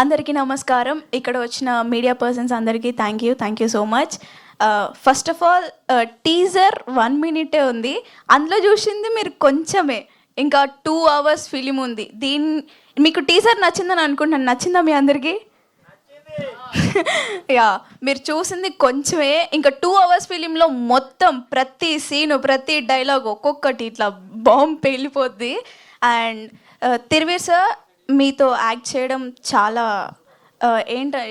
అందరికీ నమస్కారం. ఇక్కడ వచ్చిన మీడియా పర్సన్స్ అందరికీ thank you so much. First of all teaser 1 మినిటే ఉంది. అందులో చూసింది మీరు కొంచెమే, ఇంకా 2 hours ఫిలిం ఉంది. మీకు టీజర్ నచ్చిందని అనుకుంటున్నాను. నచ్చిందా మీ అందరికీ? యా, మీరు చూసింది కొంచెమే. ఇంకా 2 hours ఫిలింలో మొత్తం ప్రతి సీను, ప్రతి డైలాగ్ ఒక్కొక్కటి ఇట్లా బాంబ్ పేలిపోద్ది. అండ్ తిరువీర్ సార్, మీతో యాక్ట్ చేయడం చాలా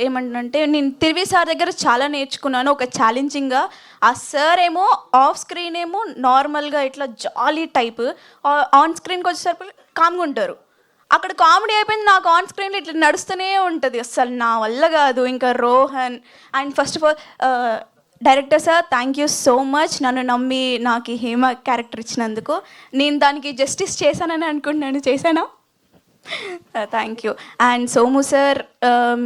ఏమంటే నేను తిరువీర్ సార్ దగ్గర చాలా నేర్చుకున్నాను. ఒక ఛాలెంజింగ్గా, ఆ సార్ ఏమో ఆఫ్ స్క్రీన్ ఏమో నార్మల్గా ఇట్లా జాలీ టైప్, ఆన్ స్క్రీన్కి వచ్చేసరికి కామ్గా ఉంటారు. అక్కడ కామెడీ అయిపోయింది, నాకు ఆన్ స్క్రీన్లో ఇట్లా నడుస్తూనే ఉంటుంది. అసలు నా వల్ల కాదు. ఇంకా Rohan and first of all director sir, thank you so much. నన్ను నమ్మి నాకు ఈ హేమ క్యారెక్టర్ ఇచ్చినందుకు. నేను దానికి జస్టిస్ చేశానని అనుకుంటున్నాను. చేశానా? Thank you. And Somu sir,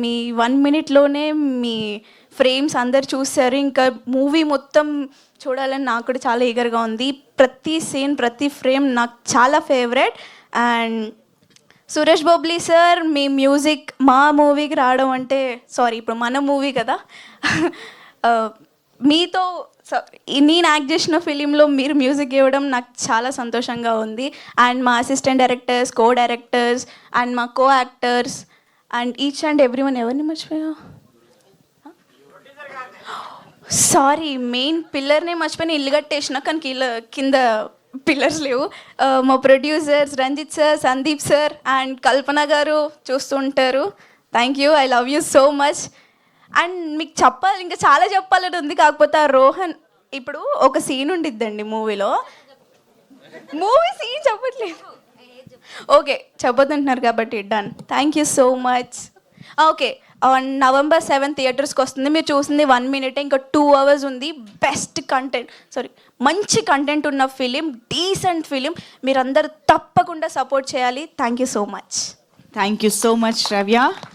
మీ 1 మినిట్లోనే మీ ఫ్రేమ్స్ అందరు చూస్తారు. ఇంకా మూవీ మొత్తం చూడాలని నాకు కూడా చాలా ఈగర్గా ఉంది. ప్రతి సీన్, ప్రతి ఫ్రేమ్ నాకు చాలా favourite. And Suresh Bobbili sir, me music మా మూవీకి రావడం అంటే, సారీ ఇప్పుడు మన మూవీ కదా, మీతో నేను యాక్ట్ చేసిన ఫిలింలో మీరు మ్యూజిక్ ఇవ్వడం నాకు చాలా సంతోషంగా ఉంది. అండ్ మా assistant directors, co directors and మా co actors and each and every one. ఎవరిని మర్చిపోయా? సారీ, మెయిన్ పిల్లర్నే మర్చిపోయిన. ఇల్లు కట్టేసిన కానీ కింద పిల్లర్స్ లేవు. మా producers Ranjith sir, Sandeep sir and Kalpana garu చూస్తూ ఉంటారు. Thank you, I love you so much. And మీకు చెప్పాలి, ఇంకా చాలా చెప్పాలని ఉంది. కాకపోతే ఆ రోహన్, ఇప్పుడు ఒక సీన్ ఉండిద్దండి మూవీలో. మూవీ సీన్ చెప్పట్లేదు, ఓకే చెప్పొద్దంటున్నారు కాబట్టి done. Thank you so much. Okay, November 7 థియేటర్స్కి వస్తుంది. మీరు చూసింది 1 మినిట్, ఇంకా 2 hours ఉంది. బెస్ట్ కంటెంట్, మంచి కంటెంట్ ఉన్న ఫిలిం, డీసెంట్ ఫిలిం. మీరందరూ తప్పకుండా సపోర్ట్ చేయాలి. Thank you so much. Thank you so much రవ్య.